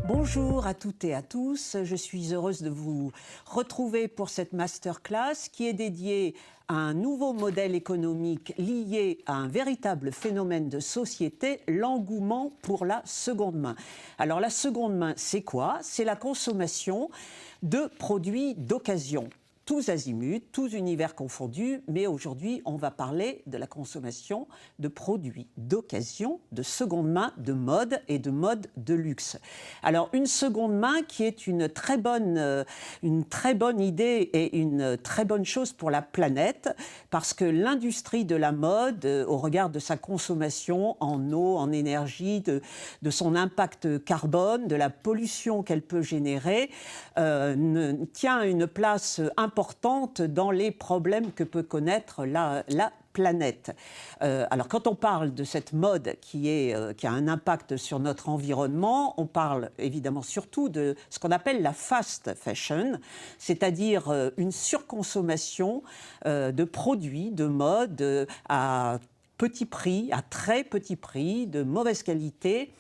Bonjour à toutes et à tous, je suis heureuse de vous retrouver pour cette masterclass qui est dédiée à un nouveau modèle économique lié à un véritable phénomène de société, l'engouement pour la seconde main. Alors la seconde main, c'est quoi? C'est la consommation de produits d'occasion. Tous azimuts, tous univers confondus, mais aujourd'hui, on va parler de la consommation de produits d'occasion, de seconde main, de mode et de mode de luxe. Alors, une seconde main qui est une très bonne idée et une très bonne chose pour la planète, parce que l'industrie de la mode, au regard de sa consommation en eau, en énergie, de son impact carbone, de la pollution qu'elle peut générer, tient une place importante dans les problèmes que peut connaître la planète. Alors, quand on parle de cette mode qui a un impact sur notre environnement, on parle évidemment surtout de ce qu'on appelle la fast fashion, c'est-à-dire une surconsommation de produits de mode à petit prix, à très petit prix, de mauvaise qualité.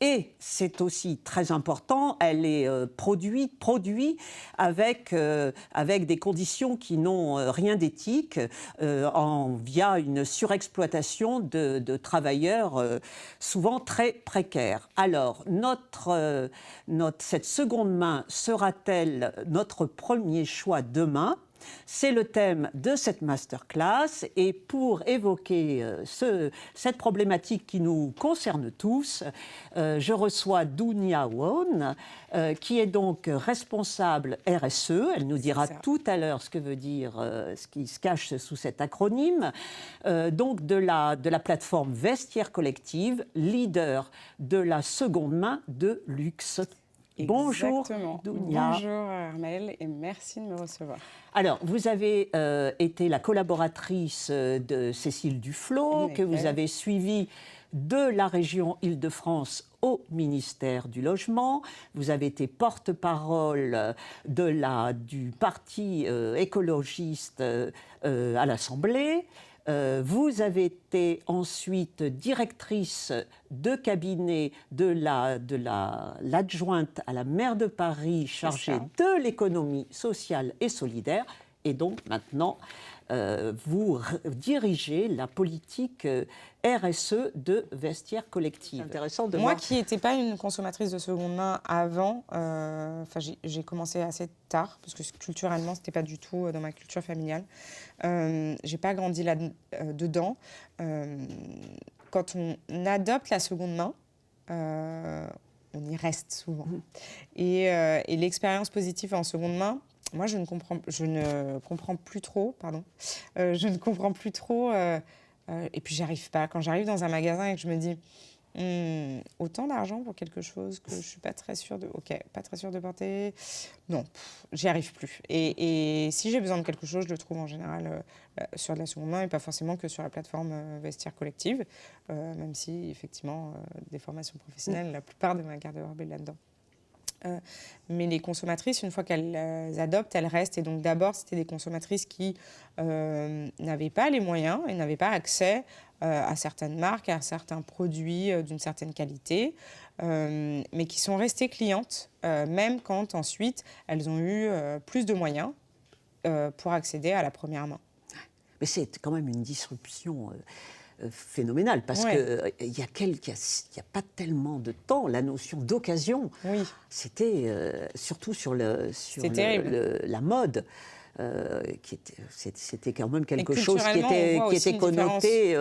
Et c'est aussi très important, elle est produite avec des conditions qui n'ont rien d'éthique, via une surexploitation de travailleurs souvent très précaires. Alors, cette seconde main sera-t-elle notre premier choix demain ? C'est le thème de cette masterclass et pour évoquer cette problématique qui nous concerne tous, je reçois Dunia Won, qui est donc responsable RSE. Elle nous dira tout à l'heure ce que veut dire, ce qui se cache sous cet acronyme, donc de la plateforme Vestiaire Collective, leader de la seconde main de luxe. Bonjour, Dunia. Bonjour Armelle et merci de me recevoir. Alors, vous avez été la collaboratrice de Cécile Duflot, que vous avez suivie de la région Île-de-France au ministère du Logement. Vous avez été porte-parole du parti écologiste à l'Assemblée. Vous avez été ensuite directrice de cabinet de l'adjointe à la maire de Paris chargée de l'économie sociale et solidaire. Et donc maintenant, vous dirigez la politique RSE de Vestiaire Collective. C'est intéressant de voir. Moi qui n'étais pas une consommatrice de seconde main avant, j'ai commencé assez tard, parce que culturellement, ce n'était pas du tout dans ma culture familiale. Je n'ai pas grandi là-dedans. Quand on adopte la seconde main, on y reste souvent. Et l'expérience positive en seconde main, moi, je ne comprends plus trop. Et puis, j'arrive pas. Quand j'arrive dans un magasin et que je me dis autant d'argent pour quelque chose que je suis pas très sûre de. Ok, pas très sûre de porter. Non, j'y arrive plus. Et si j'ai besoin de quelque chose, je le trouve en général sur de la seconde main et pas forcément que sur la plateforme Vestiaire Collective, même si effectivement des formations professionnelles, la plupart de ma garde-robe est là-dedans. Mais les consommatrices, une fois qu'elles adoptent, elles restent. Et donc d'abord, c'était des consommatrices qui n'avaient pas les moyens et n'avaient pas accès à certaines marques, à certains produits d'une certaine qualité, mais qui sont restées clientes, même quand ensuite elles ont eu plus de moyens pour accéder à la première main. Mais c'est quand même une disruption phénoménale, parce qu'il y a pas tellement de temps, la notion d'occasion, c'était surtout sur la mode, c'était quand même quelque chose qui était connoté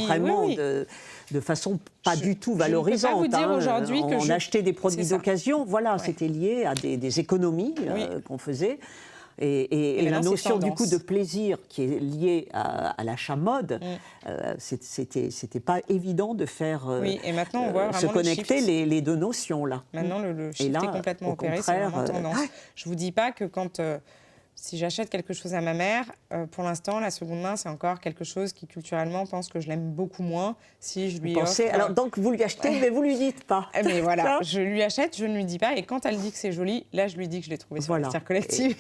vraiment de façon pas du tout valorisante. On achetait des produits d'occasion, voilà, c'était lié à des économies qu'on faisait. Et la notion du coup de plaisir qui est liée à l'achat mode, c'était pas évident de faire et maintenant, on voit se connecter les deux notions là. Maintenant le shift est complètement opéré, c'est vraiment tendance. Je vous dis pas que quand si j'achète quelque chose à ma mère, pour l'instant, la seconde main, c'est encore quelque chose qui, culturellement, pense que je l'aime beaucoup moins si je lui offre... Alors, donc, vous lui achetez, mais vous lui dites pas. Mais voilà, je lui achète, je ne lui dis pas. Et quand elle dit que c'est joli, là, je lui dis que je l'ai trouvé sur Vestiaire Collective.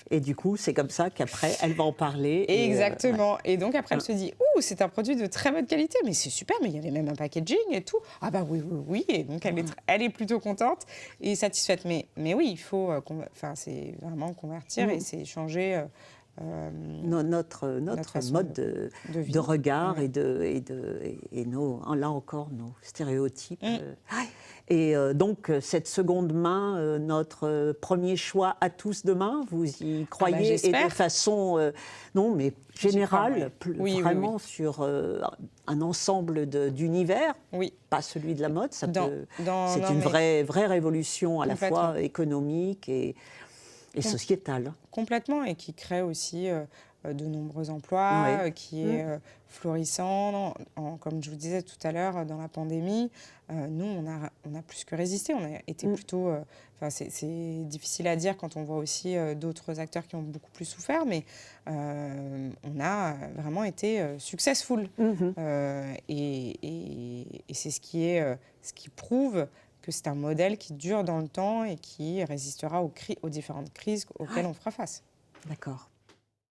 Et du coup, c'est comme ça qu'après, elle va en parler. Exactement. Et donc, après, elle se dit, c'est un produit de très bonne qualité, mais c'est super, mais il y avait même un packaging et tout. Ah bah oui, oui, oui. Et donc, elle est plutôt contente et satisfaite. Mais oui, il faut, c'est vraiment convertir et c'est changer notre façon mode de vie. de regard Ouais. et là encore, nos stéréotypes. Et donc, cette seconde main, notre premier choix à tous demain, vous y croyez et de j'espère. façon, non, mais générale, oui. Oui, vraiment oui. sur un ensemble d'univers, Oui. pas celui de la mode. C'est Non, une mais vraie révolution à la fois complètement. économique et sociétale. Complètement, et qui crée aussi de nombreux emplois, Oui. qui est florissant. Comme je vous disais tout à l'heure, dans la pandémie, nous, on a plus que résisté. On a été plutôt... c'est difficile à dire quand on voit aussi d'autres acteurs qui ont beaucoup plus souffert, mais on a vraiment été successful. Et c'est ce qui prouve que c'est un modèle qui dure dans le temps et qui résistera aux différentes crises auxquelles on fera face. D'accord.